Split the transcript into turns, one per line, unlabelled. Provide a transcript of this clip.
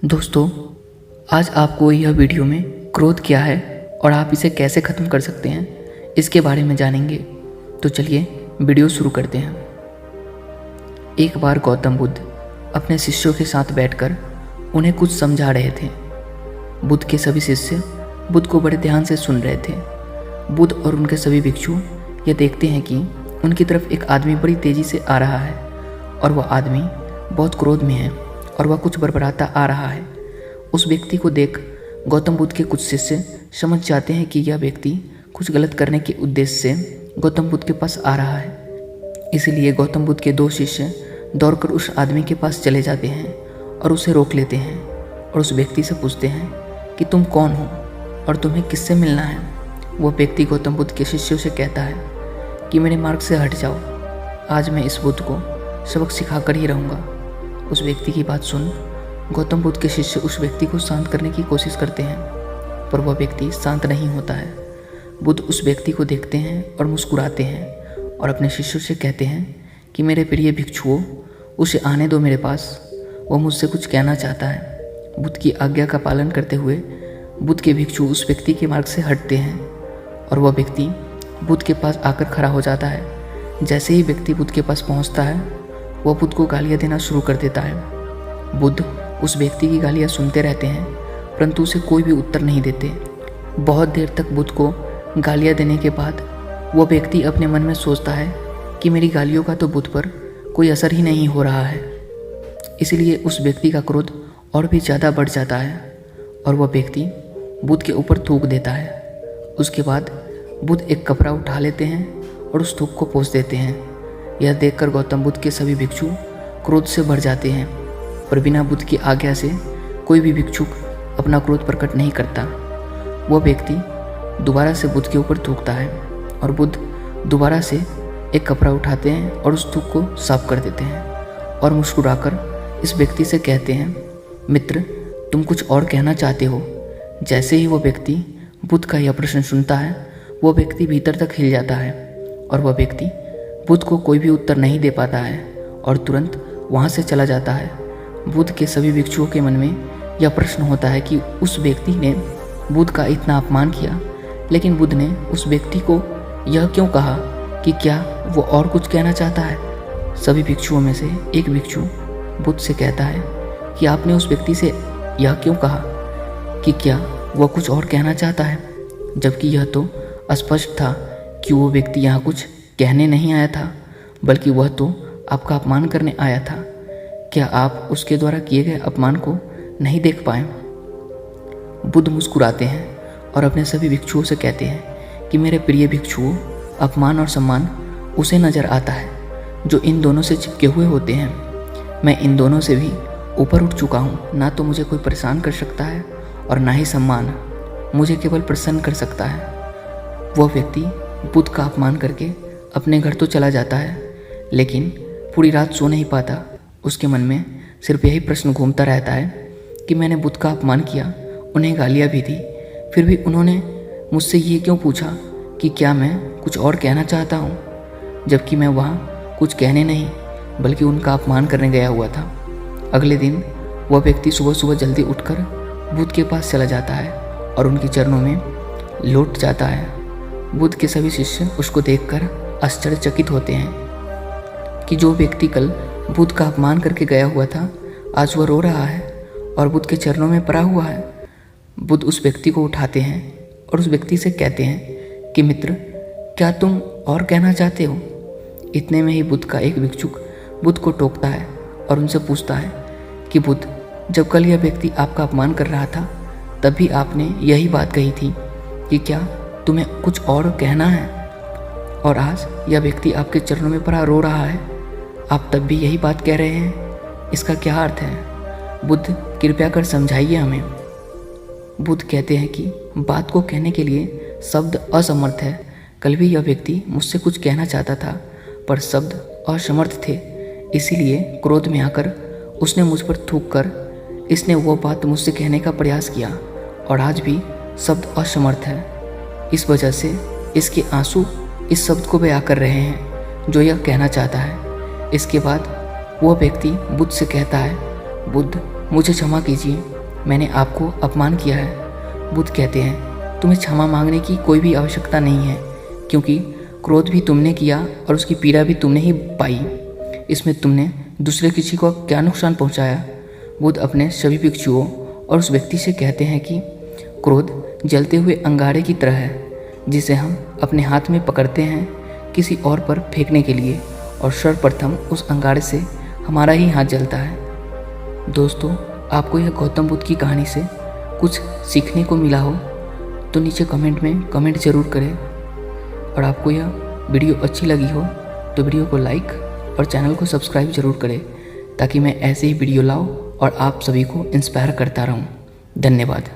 दोस्तों, आज आपको यह वीडियो में क्रोध क्या है और आप इसे कैसे ख़त्म कर सकते हैं इसके बारे में जानेंगे। तो चलिए वीडियो शुरू करते हैं। एक बार गौतम बुद्ध अपने शिष्यों के साथ बैठकर उन्हें कुछ समझा रहे थे। बुद्ध के सभी शिष्य बुद्ध को बड़े ध्यान से सुन रहे थे। बुद्ध और उनके सभी भिक्षु यह देखते हैं कि उनकी तरफ एक आदमी बड़ी तेज़ी से आ रहा है और वह आदमी बहुत क्रोध में है और वह कुछ बड़बड़ाता आ रहा है। उस व्यक्ति को देख गौतम बुद्ध के कुछ शिष्य समझ जाते हैं कि यह व्यक्ति कुछ गलत करने के उद्देश्य से गौतम बुद्ध के पास आ रहा है। इसलिए गौतम बुद्ध के दो शिष्य दौड़कर उस आदमी के पास चले जाते हैं और उसे रोक लेते हैं और उस व्यक्ति से पूछते हैं कि तुम कौन हो और तुम्हें किससे मिलना है। वह व्यक्ति गौतम बुद्ध के शिष्यों से कहता है कि मेरे मार्ग से हट जाओ, आज मैं इस बुद्ध को सबक सिखाकर ही रहूँगा। उस व्यक्ति की बात सुन गौतम बुद्ध के शिष्य उस व्यक्ति को शांत करने की कोशिश करते हैं, पर वह व्यक्ति शांत नहीं होता है। बुद्ध उस व्यक्ति को देखते हैं और मुस्कुराते हैं और अपने शिष्यों से कहते हैं कि मेरे प्रिय भिक्षुओं, उसे आने दो मेरे पास, वह मुझसे कुछ कहना चाहता है। बुद्ध की आज्ञा का पालन करते हुए बुद्ध के भिक्षु उस व्यक्ति के मार्ग से हटते हैं और वह व्यक्ति बुद्ध के पास आकर खड़ा हो जाता है। जैसे ही व्यक्ति बुद्ध के पास पहुंचता है, वह बुद्ध को गालियाँ देना शुरू कर देता है। बुद्ध उस व्यक्ति की गालियाँ सुनते रहते हैं, परंतु उसे कोई भी उत्तर नहीं देते। बहुत देर तक बुद्ध को गालियाँ देने के बाद वह व्यक्ति अपने मन में सोचता है कि मेरी गालियों का तो बुद्ध पर कोई असर ही नहीं हो रहा है। इसलिए उस व्यक्ति का क्रोध और भी ज़्यादा बढ़ जाता है और वह व्यक्ति बुद्ध के ऊपर थूक देता है। उसके बाद बुद्ध एक कपड़ा उठा लेते हैं और उस थूक को पोंछ देते हैं। यह देखकर गौतम बुद्ध के सभी भिक्षु क्रोध से भर जाते हैं, पर बिना बुद्ध की आज्ञा से कोई भी भिक्षुक अपना क्रोध प्रकट नहीं करता। वह व्यक्ति दोबारा से बुद्ध के ऊपर थूकता है और बुद्ध दोबारा से एक कपड़ा उठाते हैं और उस थूक को साफ कर देते हैं और मुस्कुराकर इस व्यक्ति से कहते हैं, मित्र, तुम कुछ और कहना चाहते हो। जैसे ही वह व्यक्ति बुद्ध का यह प्रश्न सुनता है, वह व्यक्ति भीतर तक हिल जाता है और वह व्यक्ति बुद्ध को कोई भी उत्तर नहीं दे पाता है और तुरंत वहाँ से चला जाता है। बुद्ध के सभी भिक्षुओं के मन में यह प्रश्न होता है कि उस व्यक्ति ने बुद्ध का इतना अपमान किया, लेकिन बुद्ध ने उस व्यक्ति को यह क्यों कहा कि क्या वो और कुछ कहना चाहता है। सभी भिक्षुओं में से एक भिक्षु बुद्ध से कहता है कि आपने उस व्यक्ति से यह क्यों कहा कि क्या वह कुछ और कहना चाहता है, जबकि यह तो स्पष्ट था कि वो व्यक्ति यहाँ कुछ कहने नहीं आया था, बल्कि वह तो आपका अपमान करने आया था। क्या आप उसके द्वारा किए गए अपमान को नहीं देख पाए। बुद्ध मुस्कुराते हैं और अपने सभी भिक्षुओं से कहते हैं कि मेरे प्रिय भिक्षुओं, अपमान और सम्मान उसे नज़र आता है जो इन दोनों से चिपके हुए होते हैं। मैं इन दोनों से भी ऊपर उठ चुका हूँ। ना तो मुझे कोई परेशान कर सकता है और ना ही सम्मान मुझे केवल प्रसन्न कर सकता है। वह व्यक्ति बुद्ध का अपमान करके अपने घर तो चला जाता है, लेकिन पूरी रात सो नहीं पाता। उसके मन में सिर्फ यही प्रश्न घूमता रहता है कि मैंने बुद्ध का अपमान किया, उन्हें गालियाँ भी दी, फिर भी उन्होंने मुझसे ये क्यों पूछा कि क्या मैं कुछ और कहना चाहता हूँ, जबकि मैं वहाँ कुछ कहने नहीं बल्कि उनका अपमान करने गया हुआ था। अगले दिन वह व्यक्ति सुबह सुबह जल्दी उठकर बुद्ध के पास चला जाता है और उनके चरणों में लौट जाता है। बुद्ध के सभी शिष्य उसको देखकर आश्चर्यचकित होते हैं कि जो व्यक्ति कल बुद्ध का अपमान करके गया हुआ था, आज वह रो रहा है और बुद्ध के चरणों में पड़ा हुआ है। बुद्ध उस व्यक्ति को उठाते हैं और उस व्यक्ति से कहते हैं कि मित्र, क्या तुम और कहना चाहते हो। इतने में ही बुद्ध का एक भिक्षुक बुद्ध को टोकता है और उनसे पूछता है कि बुद्ध, जब कल यह व्यक्ति आपका अपमान कर रहा था, तब भी आपने यही बात कही थी कि क्या तुम्हें कुछ और कहना है, और आज यह व्यक्ति आपके चरणों में पड़ा रो रहा है, आप तब भी यही बात कह रहे हैं। इसका क्या अर्थ है। बुद्ध, कृपया कर समझाइए हमें। बुद्ध कहते हैं कि बात को कहने के लिए शब्द असमर्थ है। कल भी यह व्यक्ति मुझसे कुछ कहना चाहता था, पर शब्द असमर्थ थे, इसीलिए क्रोध में आकर उसने मुझ पर थूक कर इसने वो बात मुझसे कहने का प्रयास किया, और आज भी शब्द असमर्थ है। इस वजह से इसके आंसू इस शब्द को बयां कर रहे हैं जो यह कहना चाहता है। इसके बाद वह व्यक्ति बुद्ध से कहता है, बुद्ध, मुझे क्षमा कीजिए, मैंने आपको अपमान किया है। बुद्ध कहते हैं तुम्हें क्षमा मांगने की कोई भी आवश्यकता नहीं है, क्योंकि क्रोध भी तुमने किया और उसकी पीड़ा भी तुमने ही पाई। इसमें तुमने दूसरे किसी को क्या नुकसान पहुंचाया? बुद्ध अपने सभी भिक्षुओं और उस व्यक्ति से कहते हैं कि क्रोध जलते हुए अंगारे की तरह है, जिसे हम अपने हाथ में पकड़ते हैं किसी और पर फेंकने के लिए, और सर्वप्रथम उस अंगारे से हमारा ही हाथ जलता है। दोस्तों, आपको यह गौतम बुद्ध की कहानी से कुछ सीखने को मिला हो तो नीचे कमेंट में कमेंट ज़रूर करें, और आपको यह वीडियो अच्छी लगी हो तो वीडियो को लाइक और चैनल को सब्सक्राइब ज़रूर करें, ताकि मैं ऐसे ही वीडियो लाऊं और आप सभी को इंस्पायर करता रहूं। धन्यवाद।